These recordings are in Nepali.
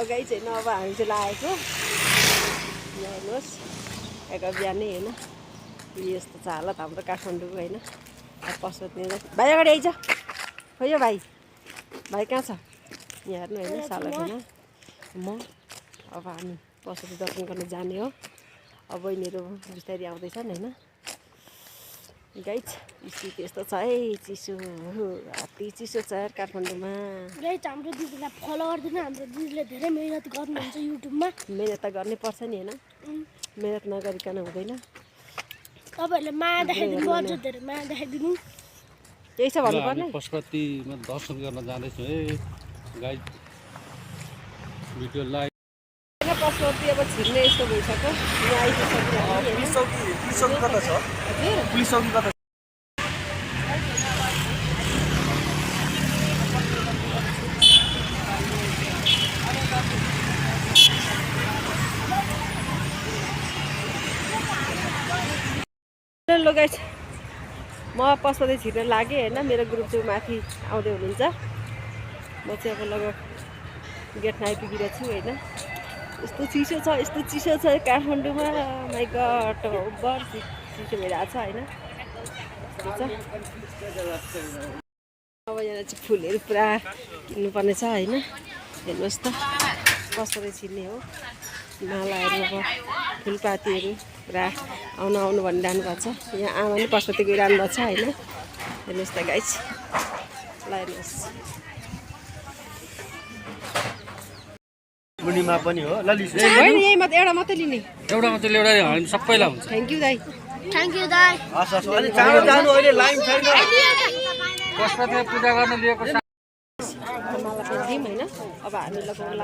गाई छैन अब हामी चाहिँ लागेको यहाँ हेर्नुहोस् एक बिहानै होइन यस्तो छ हालत हाम्रो काठमाडौँको होइन पशुपति भाइ अगाडि आइज हो यो भाइ कहाँ छ यहाँ हेर्नु होइन सालकमा म अब हामी पशुपति दर्शन गर्न जाने हो अब बहिनीहरू बिस्तारै आउँदैछन् होइन गाइज स्थिति यस्तो छ है चिसो अति चिसो छ काठमाडौँमा गाइज हाम्रो दिदीलाई फलो गरिदिनु हाम्रो दिदीले धेरै मेहनत गर्नुहुन्छ युट्युबमा मेहनत त गर्नै पर्छ नि होइन मेहनत नगरिकन हुँदैन तपाईँहरूले माया देखाइदिनु अझ धेरै माया देखाइदिनु केही छ भन्नुपर्ने पशुपतिमा दर्शन गर्न जाँदैछु है गाइज भिडियो लाइभ पशुपति अब छिर्ने यस्तो भइसक्यो यहाँ आइसक्यो ल गाइस म पशुपति छिर्न लागेँ होइन मेरो ग्रुप चाहिँ माथि आउँदै हुनुहुन्छ म चाहिँ अब लगभग गेटमा आइपुगेको छु होइन यस्तो चिसो छ काठमाडौँमा माइ गड ओभर चिसो भइरहेको छ होइन अब यहाँ चाहिँ फुलहरू पुरा किन्नुपर्ने छ होइन हेर्नुहोस् त पशुपति छिर्ने हो मालाहरू अब फुलपातीहरू पुरा आउनु भनिरहनु भएको छ यहाँ आमा पनि पशुपति गइरहनु भएको छ होइन हेर्नुहोस् त गाइस ल हेर्नुहोस् मुनिमा पनि हो ल लिस होइन यही मात्र एउटा मात्रै लिने एउटा मात्रै ल्याउँदा होइन सबैलाई हुन्छ थ्याङ्क यू दाइ हस् हस् अलि चाँडो जानु अहिले लाइन छैन पशुपतिमा पूजा गर्न लिएको माला पनि दिउँ होइन अब हामी लगाउन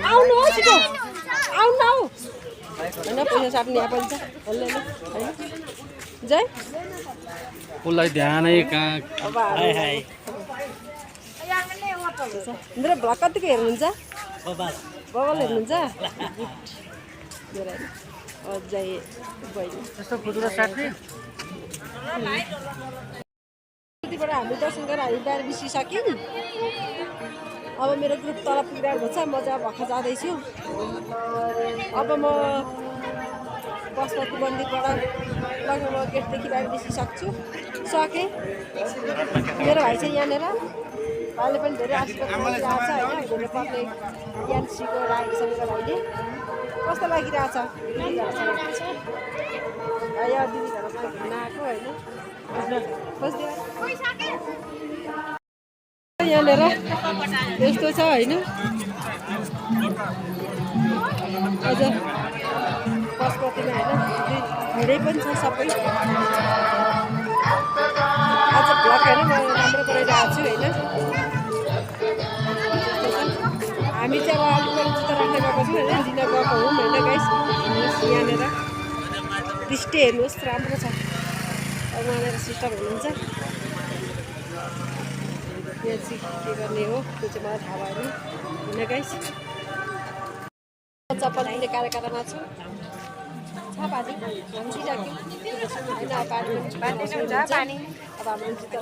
आउनु हो छिटो आउनु हौ होइन पैसा साट्ने यहाँ पनि छ होइन जय उसलाई ध्यानै कहाँ अब मेरो भ्लग कतिको हेर्नुहुन्छ बबल हेर्नुहुन्छ अझै बहिनी त्यस्तो खुद्रा साट्ने त्यतिबाट हामी दर्शन गरेर हामी बाहिर बिसिसक्यौँ अब मेरो ग्रुप तल पुगिरहेको छ म चाहिँ भर्खर जाँदैछु अब म पशुपति मन्दिरबाट लगभग म गेटदेखि बाहिर निस्किसक्छु सकेँ मेरो भाइ चाहिँ यहाँनिर भाइले पनि धेरै आशीर्वाद गरिरहेको छ होइन घुम्नुपर्ने एनसीको राखेको छ मेरो भाइले कस्तो लागिरहेछ यहाँ दिदी घरमा घुम्न आएको होइन यहाँनिर यस्तो छ होइन अझ पशुपतिमा होइन भिडै पनि छ सबै आज भ्लग होइन म राम्रो बनाइरहेको छु होइन हामी चाहिँ अब अलिक जुत्ता राख्न गएको छौँ होइन लिन गएको हौँ होइन गाइस यहाँनिर दृष्टि हेर्नुहोस् राम्रो छ अब उहाँनिर सिस्टर हुनुहुन्छ यहाँ चाहिँ के गर्ने हो त्यो चाहिँ मलाई थाहा भएन होइन गाइस चप्पल लिने कार्यक्रममा छु छ बाजी भनिसक्यो होइन पानी अब हाम्रो जुत्ता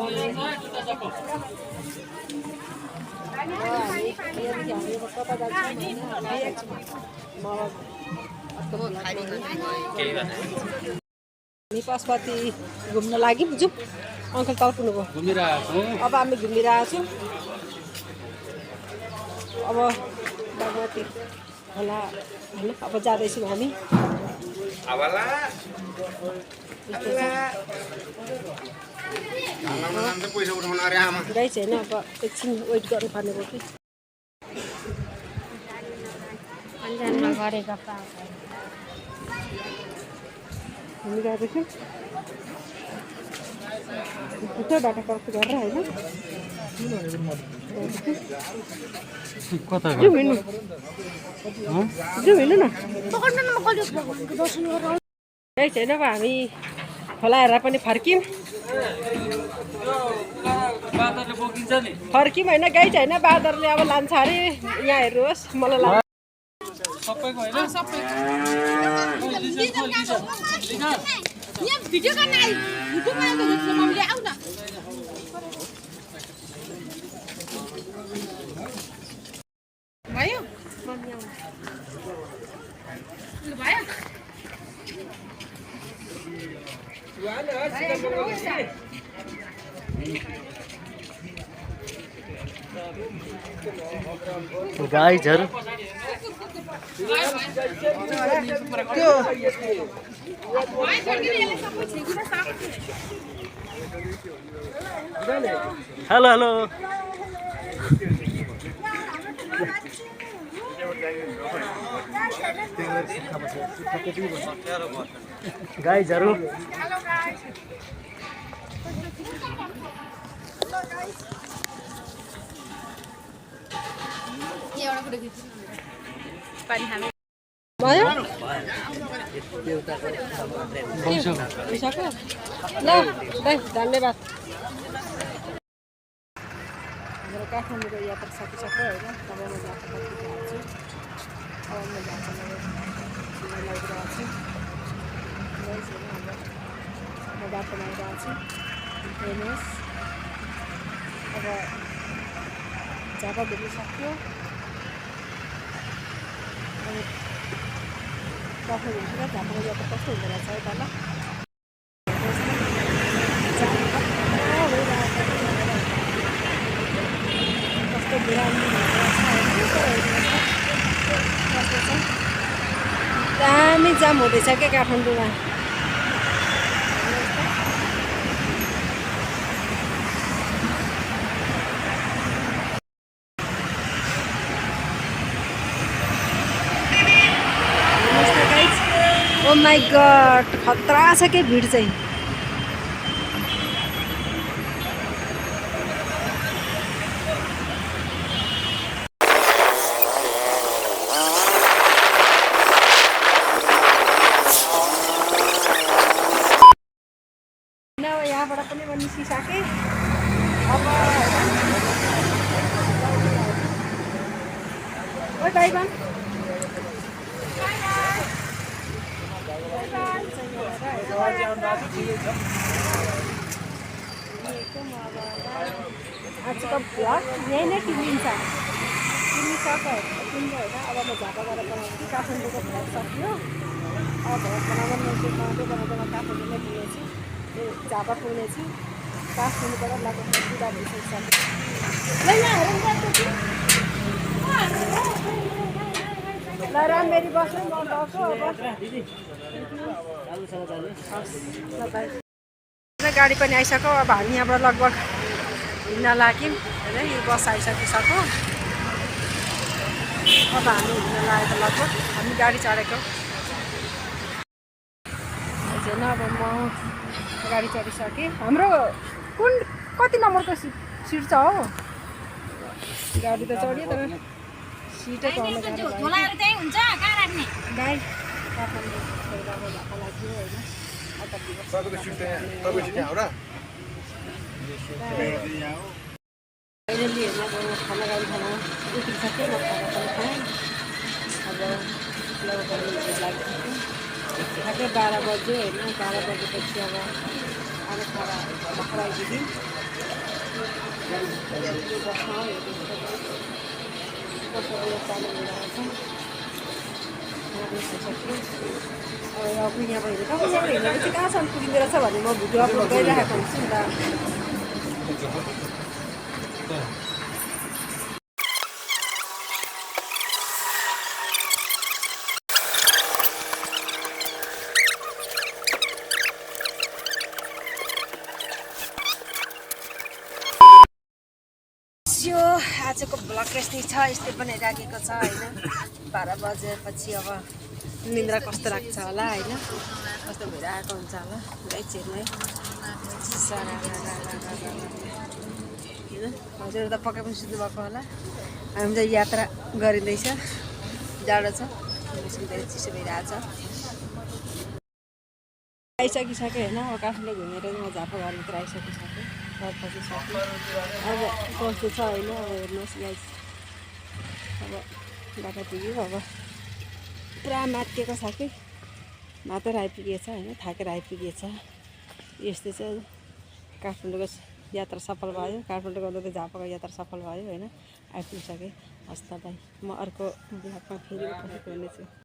हामी कता जान्छौँ हामी पशुपति घुम्न लाग्यौँ जाउँ अङ्कल तल पुग्नुभयो अब हामी घुमिरहेको छौँ अब बागमती होला होइन अब जाँदैछौँ हामी गाई चाहिँ होइन अब एकछिन वेट गर्नुपर्ने भयो कि हामी गएदेखि त्यो बाटो क्रस गरेर होइन कता जाउँ हिँड्नु न गाई चाहिँ होइन अब हामी खोला हेरेर पनि फर्क्यौँ फर्क्यौँ होइन गाई चाहिँ होइन बाँदरले अब लान्छ अरे यहाँ हेर्नुहोस् मलाई लान्छ सबैको होइन भिडियो गर्न आइ भिडियो बनाएको देख्छु मम्मीले आउ न भयो मम्मी आउनु भयो गाइजहरु हेलो हेलो गाइजहरु भयो भइसक्यो भइसक्यो ल दाइ धन्यवाद हाम्रो काठमाडौँको यात्रा सकिसक्यो होइन तब म जान्छु अब म जान्छु लगाइरहेको छु अब बाटोमा आइरहेको छु हेर्नुहोस् अब झापा भेटिसक्यो अब काठमाडौँ पुरा झापाको यात्रा कस्तो हुँदो रहेछ है तल कस्तो बिरामी दामी जाम हुँदैछ क्या काठमाडौँमा ओ माई गड खतरा छ के भिड चाहिँ यहाँबाट पनि म निस्किसकेँ अब ओ भाइबन आजको भ्लग यही नै किनिन्छ किनिसक्यो किन्नु होइन अब म झापा गएर बनाउँछु काठमाडौँको भ्लग सक्यो अब भ्लग बनाउँदै बनाउँदै काठमाडौँ नै पुगेछु झापा पुग्नेछु काठमाडौँबाट लगभग पुरा भइसक्छ ल राम्ररी बस्नु म गाडी पनि आइसक्यो अब हामी यहाँबाट लगभग हिँड्न लाग्यौँ होइन यो बस आइसकिसक्यो अब हामी हिँड्न लागेको लगभग हामी गाडी चढेको होइन अब म गाडी चढिसकेँ हाम्रो कुन कति नम्बरको सिट छ हो गाडी त चढ्यो तर सिटै पाउनु गाह्रो भयो गाई काठमाडौँ छोडेर भएको लाग्यो होइन अहिले अब खाना गाडी खाना उठिसक्यो म खाना खाएँ अब लागिसक्यो ठ्याक्कै 12 बज्यो होइन 12 बजेपछि अब खाना खाना बाख्रा आइदिउँ बस्न हेर्नु चालु भइरहेको अब यहाँ हेर्नु तपाईँ यहाँ हेर्नेपछि कहाँसम्म पुगिँदो रहेछ भने म भिडियो अपलोड गरिरहेको हुन्छु नि त आजको ब्लग यस्तै छ यस्तै बनाइराखेको छ होइन 12 बजेपछि अब निन्द्रा कस्तो लाग्छ होला होइन कस्तो भइरहेको हुन्छ होला गाई चेर्ने हजुर त पक्कै पनि सुत्नु भएको होला हामी चाहिँ यात्रा गरिँदैछ जाडो छ मौसम धेरै चिसो भइरहेछ आइसकिसक्यो होइन अब काठमाडौँ घुमेर म झापा घरभित्र आइसकिसकेँ घर पसिसक्यो अब कस्तो छ होइन अब हेर्नुहोस् गाइस अब बाटो पुग्यो अब पुरा माथिएको छ कि मातेर आइपुगेछ होइन, थाकेर आइपुगेछ। यस्तै चाहिँ काठमाडौँको यात्रा सफल भयो। काठमाडौँ गर्दा झापाको यात्रा सफल भयो होइन, आइपुगिसकेँ। हस् त भाइ, म अर्को ब्लगमा फेरि उपस्थित हुनेछु।